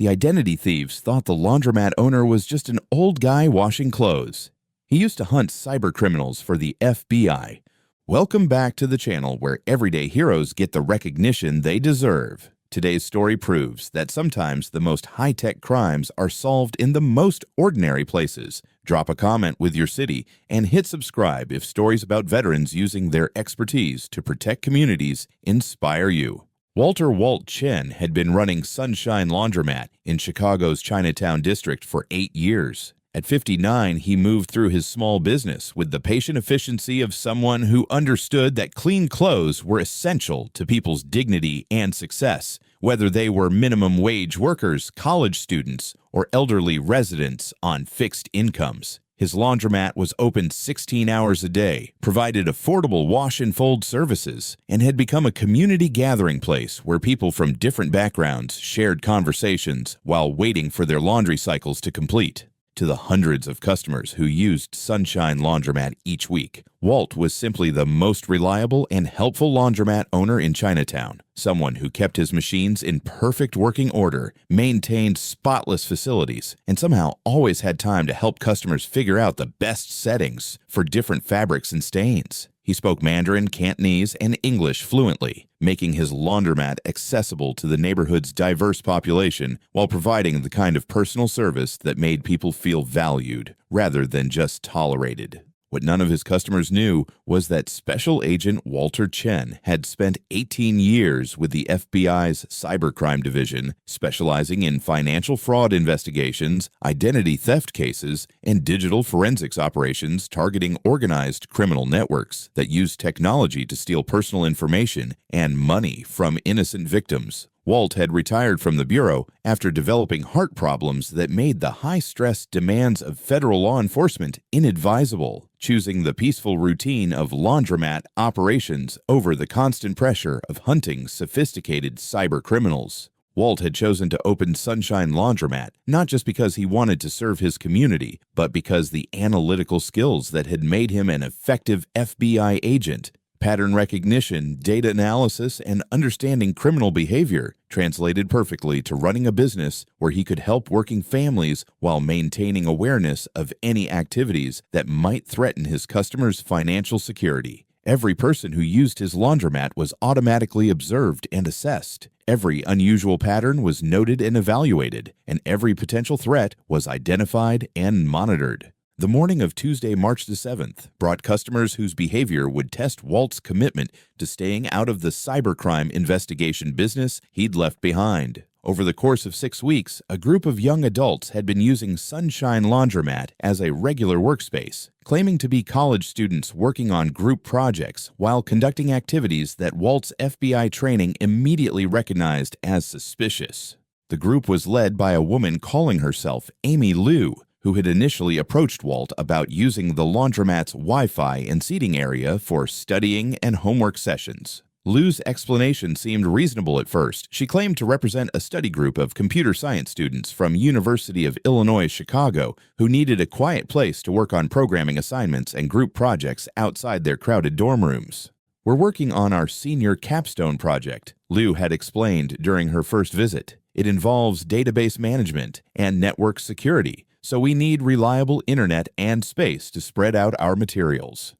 The identity thieves thought the laundromat owner was just an old guy washing clothes. He used to hunt cybercriminals for the FBI. Welcome back to the channel where everyday heroes get the recognition they deserve. Today's story proves that sometimes the most high-tech crimes are solved in the most ordinary places. Drop a comment with your city and hit subscribe if stories about veterans using their expertise to protect communities inspire you. Walt Chen had been running Sunshine Laundromat in Chicago's Chinatown district for 8 years. At 59, he moved through his small business with the patient efficiency of someone who understood that clean clothes were essential to people's dignity and success, whether they were minimum wage workers, college students, or elderly residents on fixed incomes. His laundromat was open 16 hours a day, provided affordable wash and fold services, and had become a community gathering place where people from different backgrounds shared conversations while waiting for their laundry cycles to complete. To the hundreds of customers who used Sunshine Laundromat each week, Walt was simply the most reliable and helpful laundromat owner in Chinatown, someone who kept his machines in perfect working order, maintained spotless facilities, and somehow always had time to help customers figure out the best settings for different fabrics and stains. He spoke Mandarin, Cantonese, and English fluently, making his laundromat accessible to the neighborhood's diverse population while providing the kind of personal service that made people feel valued rather than just tolerated. What none of his customers knew was that Special Agent Walt Chen had spent 18 years with the FBI's cybercrime division, specializing in financial fraud investigations, identity theft cases, and digital forensics operations targeting organized criminal networks that use technology to steal personal information and money from innocent victims. Walt had retired from the bureau after developing heart problems that made the high-stress demands of federal law enforcement inadvisable, choosing the peaceful routine of laundromat operations over the constant pressure of hunting sophisticated cyber criminals. Walt had chosen to open Sunshine Laundromat not just because he wanted to serve his community, but because the analytical skills that had made him an effective FBI agent, pattern recognition, data analysis, and understanding criminal behavior translated perfectly to running a business where he could help working families while maintaining awareness of any activities that might threaten his customers' financial security. Every person who used his laundromat was automatically observed and assessed. Every unusual pattern was noted and evaluated, and every potential threat was identified and monitored. The morning of Tuesday, March the 7th, brought customers whose behavior would test Walt's commitment to staying out of the cybercrime investigation business he'd left behind. Over the course of 6 weeks, a group of young adults had been using Sunshine Laundromat as a regular workspace, claiming to be college students working on group projects while conducting activities that Walt's FBI training immediately recognized as suspicious. The group was led by a woman calling herself Amy Liu, who had initially approached Walt about using the laundromat's Wi-Fi and seating area for studying and homework sessions. Liu's explanation seemed reasonable at first. She claimed to represent a study group of computer science students from University of Illinois, Chicago, who needed a quiet place to work on programming assignments and group projects outside their crowded dorm rooms. "We're working on our senior capstone project," Liu had explained during her first visit. "It involves database management and network security, so we need reliable internet and space to spread out our materials."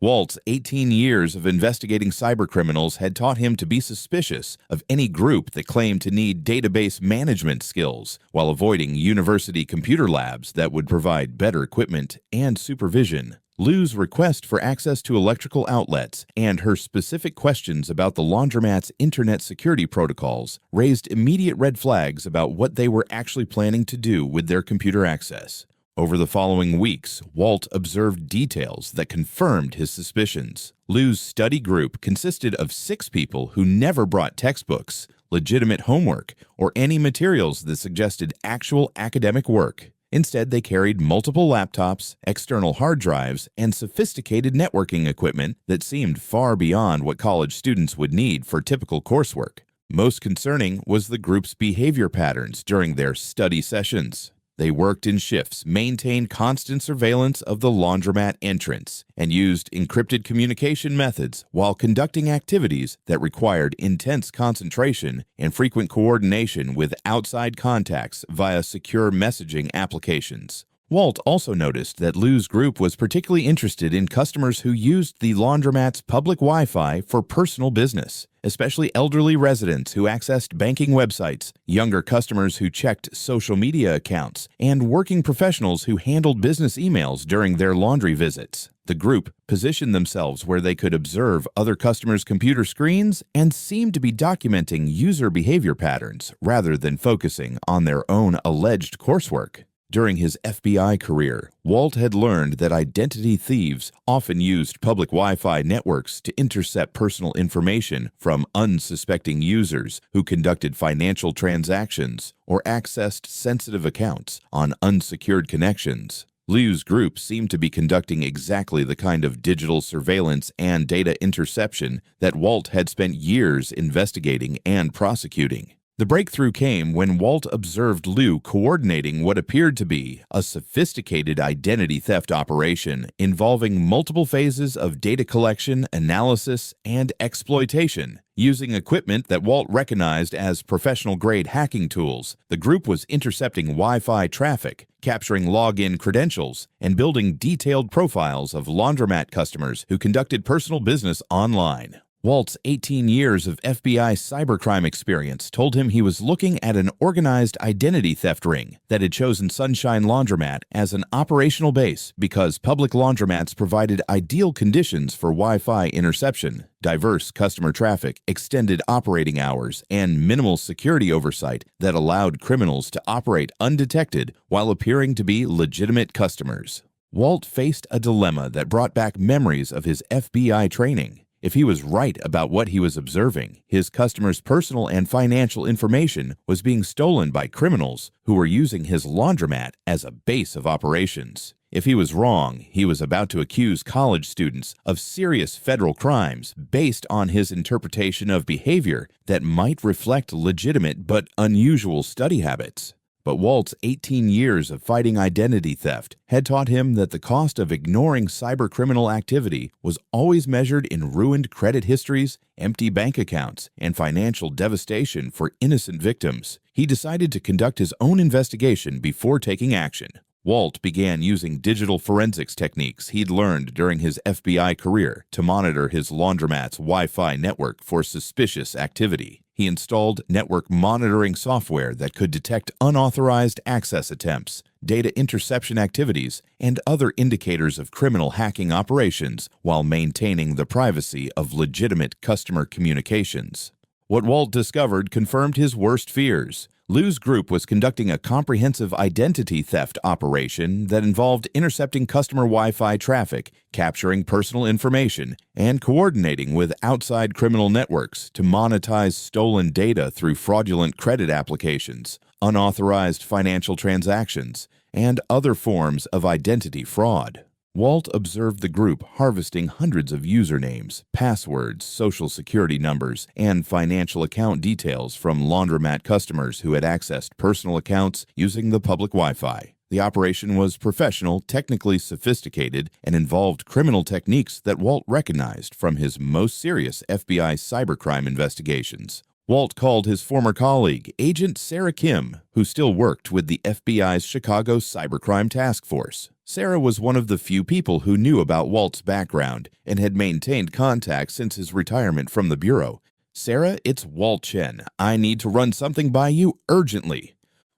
Walt's 18 years of investigating cybercriminals had taught him to be suspicious of any group that claimed to need database management skills, while avoiding university computer labs that would provide better equipment and supervision. Liu's request for access to electrical outlets and her specific questions about the laundromat's internet security protocols raised immediate red flags about what they were actually planning to do with their computer access. Over the following weeks, Walt observed details that confirmed his suspicions. Liu's study group consisted of 6 people who never brought textbooks, legitimate homework, or any materials that suggested actual academic work. Instead, they carried multiple laptops, external hard drives, and sophisticated networking equipment that seemed far beyond what college students would need for typical coursework. Most concerning was the group's behavior patterns during their study sessions. They worked in shifts, maintained constant surveillance of the laundromat entrance, and used encrypted communication methods while conducting activities that required intense concentration and frequent coordination with outside contacts via secure messaging applications. Walt also noticed that Liu's group was particularly interested in customers who used the laundromat's public Wi-Fi for personal business, especially elderly residents who accessed banking websites, younger customers who checked social media accounts, and working professionals who handled business emails during their laundry visits. The group positioned themselves where they could observe other customers' computer screens and seemed to be documenting user behavior patterns rather than focusing on their own alleged coursework. During his FBI career, Walt had learned that identity thieves often used public Wi-Fi networks to intercept personal information from unsuspecting users who conducted financial transactions or accessed sensitive accounts on unsecured connections. Liu's group seemed to be conducting exactly the kind of digital surveillance and data interception that Walt had spent years investigating and prosecuting. The breakthrough came when Walt observed Liu coordinating what appeared to be a sophisticated identity theft operation involving multiple phases of data collection, analysis, and exploitation. Using equipment that Walt recognized as professional-grade hacking tools, the group was intercepting Wi-Fi traffic, capturing login credentials, and building detailed profiles of laundromat customers who conducted personal business online. Walt's 18 years of FBI cybercrime experience told him he was looking at an organized identity theft ring that had chosen Sunshine Laundromat as an operational base because public laundromats provided ideal conditions for Wi-Fi interception, diverse customer traffic, extended operating hours, and minimal security oversight that allowed criminals to operate undetected while appearing to be legitimate customers. Walt faced a dilemma that brought back memories of his FBI training. If he was right about what he was observing, his customers' personal and financial information was being stolen by criminals who were using his laundromat as a base of operations. If he was wrong, he was about to accuse college students of serious federal crimes based on his interpretation of behavior that might reflect legitimate but unusual study habits. But Walt's 18 years of fighting identity theft had taught him that the cost of ignoring cybercriminal activity was always measured in ruined credit histories, empty bank accounts, and financial devastation for innocent victims. He decided to conduct his own investigation before taking action. Walt began using digital forensics techniques he'd learned during his FBI career to monitor his laundromat's Wi-Fi network for suspicious activity. He installed network monitoring software that could detect unauthorized access attempts, data interception activities, and other indicators of criminal hacking operations while maintaining the privacy of legitimate customer communications. What Walt discovered confirmed his worst fears. Liu's group was conducting a comprehensive identity theft operation that involved intercepting customer Wi-Fi traffic, capturing personal information, and coordinating with outside criminal networks to monetize stolen data through fraudulent credit applications, unauthorized financial transactions, and other forms of identity fraud. Walt observed the group harvesting hundreds of usernames, passwords, social security numbers, and financial account details from laundromat customers who had accessed personal accounts using the public Wi-Fi. The operation was professional, technically sophisticated, and involved criminal techniques that Walt recognized from his most serious FBI cybercrime investigations. Walt called his former colleague, Agent Sarah Kim, who still worked with the FBI's Chicago Cybercrime Task Force. Sarah was one of the few people who knew about Walt's background and had maintained contact since his retirement from the Bureau. "Sarah, it's Walt Chen. I need to run something by you urgently."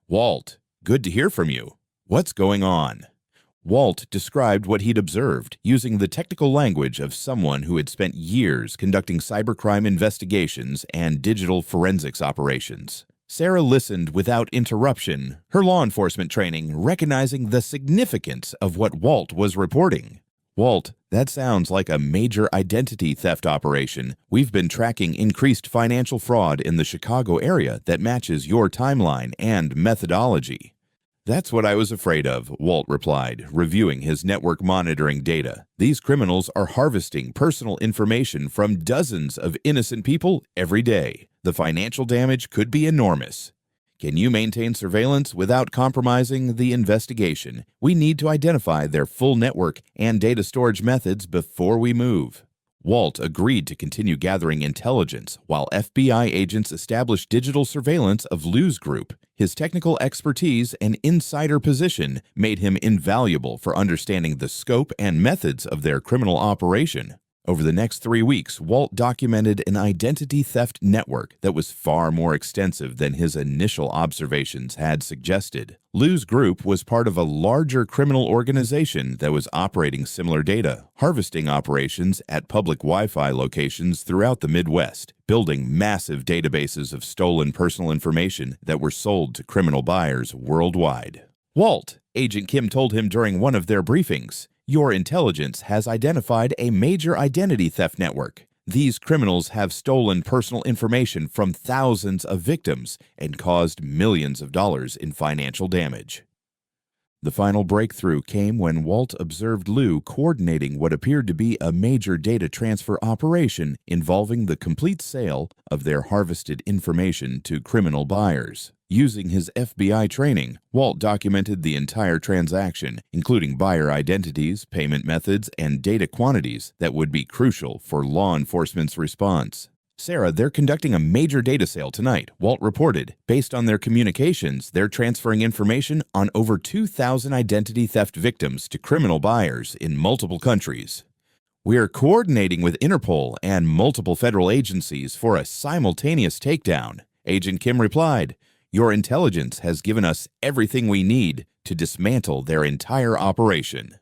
"Walt, good to hear from you. What's going on?" Walt described what he'd observed, using the technical language of someone who had spent years conducting cybercrime investigations and digital forensics operations. Sarah listened without interruption, her law enforcement training recognizing the significance of what Walt was reporting. "Walt, that sounds like a major identity theft operation. We've been tracking increased financial fraud in the Chicago area that matches your timeline and methodology." "That's what I was afraid of," Walt replied, reviewing his network monitoring data. "These criminals are harvesting personal information from dozens of innocent people every day. The financial damage could be enormous." Can you maintain surveillance without compromising the investigation? We need to identify their full network and data storage methods before we move. Walt agreed to continue gathering intelligence while FBI agents established digital surveillance of Liu's group. His technical expertise and insider position made him invaluable for understanding the scope and methods of their criminal operation. Over the next 3 weeks, Walt documented an identity theft network that was far more extensive than his initial observations had suggested. Liu's group was part of a larger criminal organization that was operating similar data, harvesting operations at public Wi-Fi locations throughout the Midwest, building massive databases of stolen personal information that were sold to criminal buyers worldwide. Walt, Agent Kim told him during one of their briefings, "Your intelligence has identified a major identity theft network. These criminals have stolen personal information from thousands of victims and caused millions of dollars in financial damage." The final breakthrough came when Walt observed Liu coordinating what appeared to be a major data transfer operation involving the complete sale of their harvested information to criminal buyers. Using his FBI training, Walt documented the entire transaction, including buyer identities, payment methods, and data quantities that would be crucial for law enforcement's response. "Sarah, they're conducting a major data sale tonight," Walt reported. "Based on their communications, they're transferring information on over 2,000 identity theft victims to criminal buyers in multiple countries. We're coordinating with Interpol and multiple federal agencies for a simultaneous takedown," Agent Kim replied. "Your intelligence has given us everything we need to dismantle their entire operation."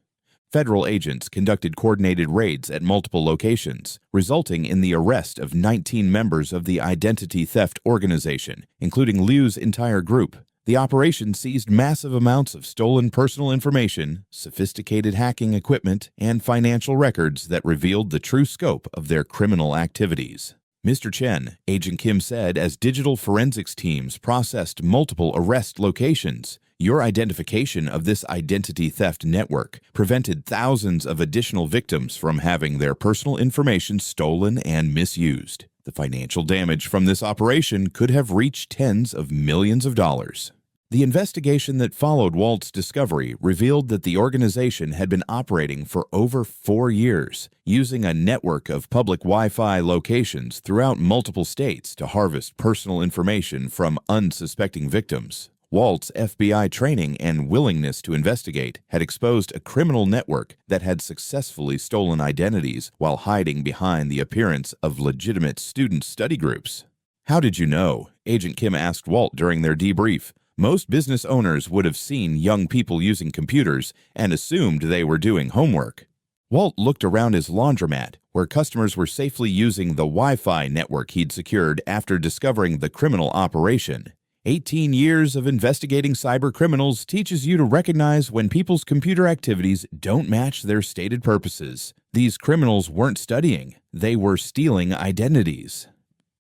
Federal agents conducted coordinated raids at multiple locations, resulting in the arrest of 19 members of the identity theft organization, including Liu's entire group. The operation seized massive amounts of stolen personal information, sophisticated hacking equipment, and financial records that revealed the true scope of their criminal activities. "Mr. Chen," Agent Kim said as digital forensics teams processed multiple arrest locations, "your identification of this identity theft network prevented thousands of additional victims from having their personal information stolen and misused. The financial damage from this operation could have reached tens of millions of dollars." The investigation that followed Walt's discovery revealed that the organization had been operating for over 4 years, using a network of public Wi-Fi locations throughout multiple states to harvest personal information from unsuspecting victims. Walt's FBI training and willingness to investigate had exposed a criminal network that had successfully stolen identities while hiding behind the appearance of legitimate student study groups. "How did you know?" Agent Kim asked Walt during their debrief. Most business owners would have seen young people using computers and assumed they were doing homework. Walt looked around his laundromat, where customers were safely using the Wi-Fi network he'd secured after discovering the criminal operation. 18 years of investigating cyber criminals teaches you to recognize when people's computer activities don't match their stated purposes. These criminals weren't studying, they were stealing identities.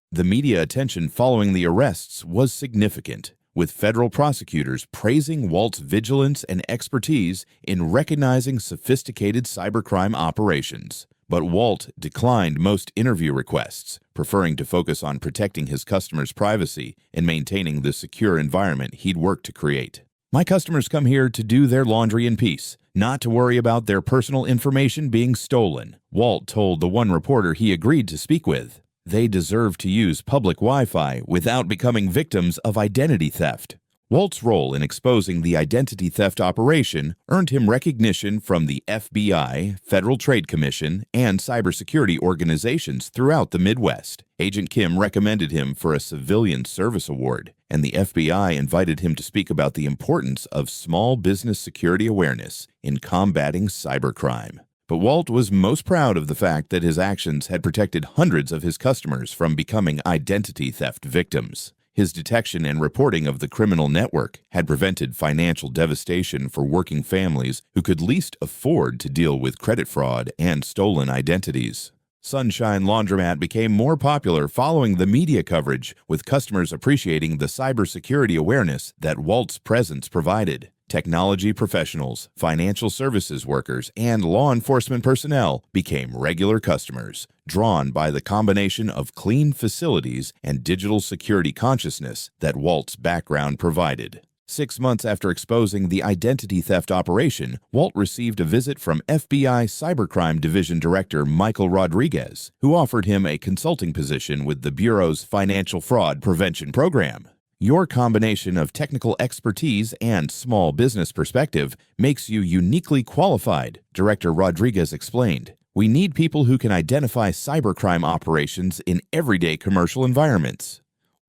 The media attention following the arrests was significant, with federal prosecutors praising Walt's vigilance and expertise in recognizing sophisticated cybercrime operations. But Walt declined most interview requests, preferring to focus on protecting his customers' privacy and maintaining the secure environment he'd worked to create. "My customers come here to do their laundry in peace, not to worry about their personal information being stolen," Walt told the one reporter he agreed to speak with. "They deserve to use public Wi-Fi without becoming victims of identity theft." Walt's role in exposing the identity theft operation earned him recognition from the FBI, Federal Trade Commission, and cybersecurity organizations throughout the Midwest. Agent Kim recommended him for a Civilian Service Award, and the FBI invited him to speak about the importance of small business security awareness in combating cybercrime. But Walt was most proud of the fact that his actions had protected hundreds of his customers from becoming identity theft victims. His detection and reporting of the criminal network had prevented financial devastation for working families who could least afford to deal with credit fraud and stolen identities. Sunshine Laundromat became more popular following the media coverage, with customers appreciating the cybersecurity awareness that Walt's presence provided. Technology professionals, financial services workers, and law enforcement personnel became regular customers, drawn by the combination of clean facilities and digital security consciousness that Walt's background provided. 6 months after exposing the identity theft operation, Walt received a visit from FBI Cybercrime Division Director Michael Rodriguez, who offered him a consulting position with the Bureau's Financial Fraud Prevention Program. Your combination of technical expertise and small business perspective makes you uniquely qualified, Director Rodriguez explained. We need people who can identify cybercrime operations in everyday commercial environments.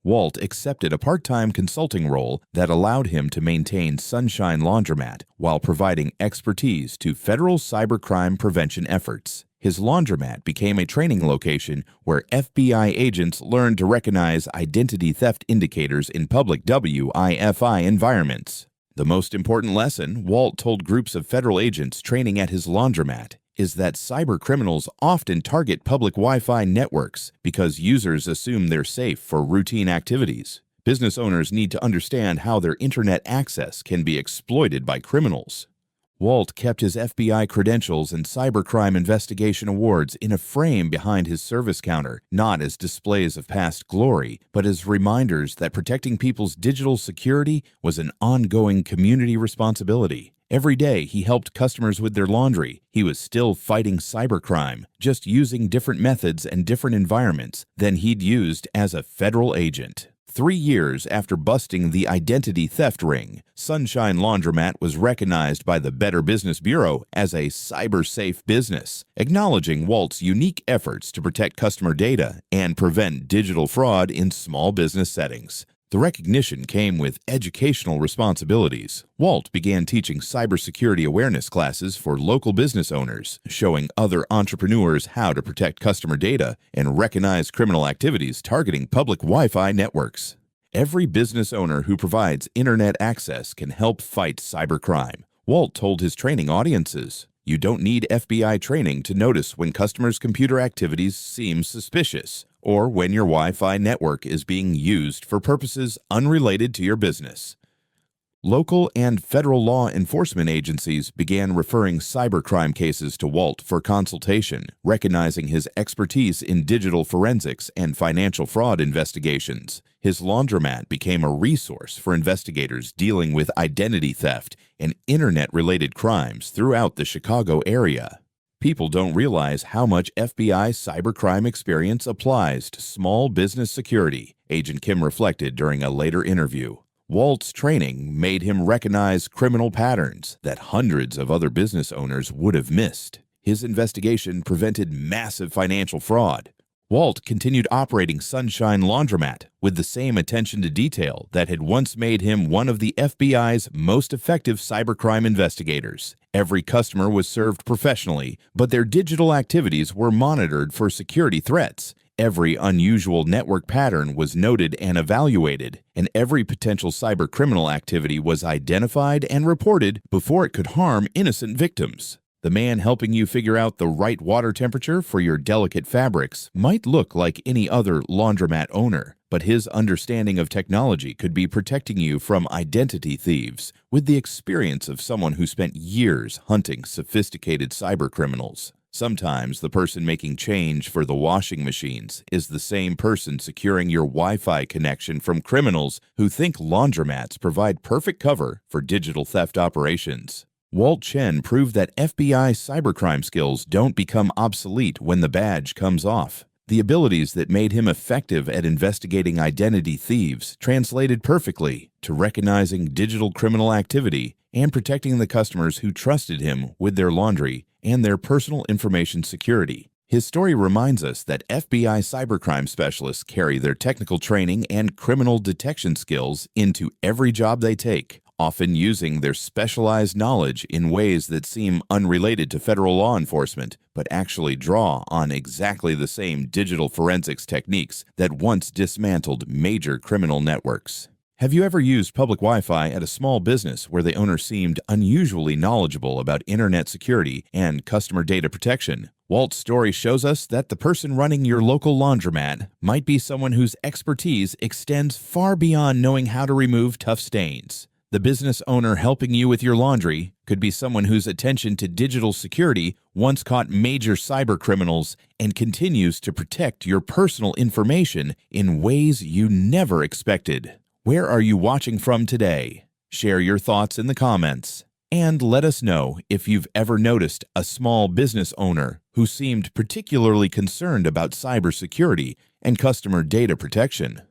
Walt accepted a part-time consulting role that allowed him to maintain Sunshine Laundromat while providing expertise to federal cybercrime prevention efforts. His laundromat became a training location where FBI agents learned to recognize identity theft indicators in public WiFi environments. The most important lesson Walt told groups of federal agents training at his laundromat is that cybercriminals often target public Wi-Fi networks because users assume they're safe for routine activities. Business owners need to understand how their internet access can be exploited by criminals. Walt kept his FBI credentials and cybercrime investigation awards in a frame behind his service counter, not as displays of past glory, but as reminders that protecting people's digital security was an ongoing community responsibility. Every day he helped customers with their laundry. He was still fighting cybercrime, just using different methods and different environments than he'd used as a federal agent. 3 years after busting the identity theft ring, Sunshine Laundromat was recognized by the Better Business Bureau as a cyber-safe business, acknowledging Walt's unique efforts to protect customer data and prevent digital fraud in small business settings. The recognition came with educational responsibilities. Walt began teaching cybersecurity awareness classes for local business owners, showing other entrepreneurs how to protect customer data and recognize criminal activities targeting public Wi-Fi networks. Every business owner who provides internet access can help fight cybercrime, Walt told his training audiences. You don't need FBI training to notice when customers' computer activities seem suspicious, or when your Wi-Fi network is being used for purposes unrelated to your business. Local and federal law enforcement agencies began referring cybercrime cases to Walt for consultation, recognizing his expertise in digital forensics and financial fraud investigations. His laundromat became a resource for investigators dealing with identity theft and internet-related crimes throughout the Chicago area. People don't realize how much FBI cybercrime experience applies to small business security, Agent Kim reflected during a later interview. Walt's training made him recognize criminal patterns that hundreds of other business owners would have missed. His investigation prevented massive financial fraud. Walt continued operating Sunshine Laundromat with the same attention to detail that had once made him one of the FBI's most effective cybercrime investigators. Every customer was served professionally, but their digital activities were monitored for security threats. Every unusual network pattern was noted and evaluated, and every potential cybercriminal activity was identified and reported before it could harm innocent victims. The man helping you figure out the right water temperature for your delicate fabrics might look like any other laundromat owner, but his understanding of technology could be protecting you from identity thieves with the experience of someone who spent years hunting sophisticated cybercriminals. Sometimes the person making change for the washing machines is the same person securing your Wi-Fi connection from criminals who think laundromats provide perfect cover for digital theft operations. Walt Chen proved that FBI cybercrime skills don't become obsolete when the badge comes off. The abilities that made him effective at investigating identity thieves translated perfectly to recognizing digital criminal activity and protecting the customers who trusted him with their laundry and their personal information security. His story reminds us that FBI cybercrime specialists carry their technical training and criminal detection skills into every job they take, often using their specialized knowledge in ways that seem unrelated to federal law enforcement, but actually draw on exactly the same digital forensics techniques that once dismantled major criminal networks. Have you ever used public Wi-Fi at a small business where the owner seemed unusually knowledgeable about internet security and customer data protection? Walt's story shows us that the person running your local laundromat might be someone whose expertise extends far beyond knowing how to remove tough stains. The business owner helping you with your laundry could be someone whose attention to digital security once caught major cybercriminals and continues to protect your personal information in ways you never expected. Where are you watching from today? Share your thoughts in the comments. And let us know if you've ever noticed a small business owner who seemed particularly concerned about cybersecurity and customer data protection.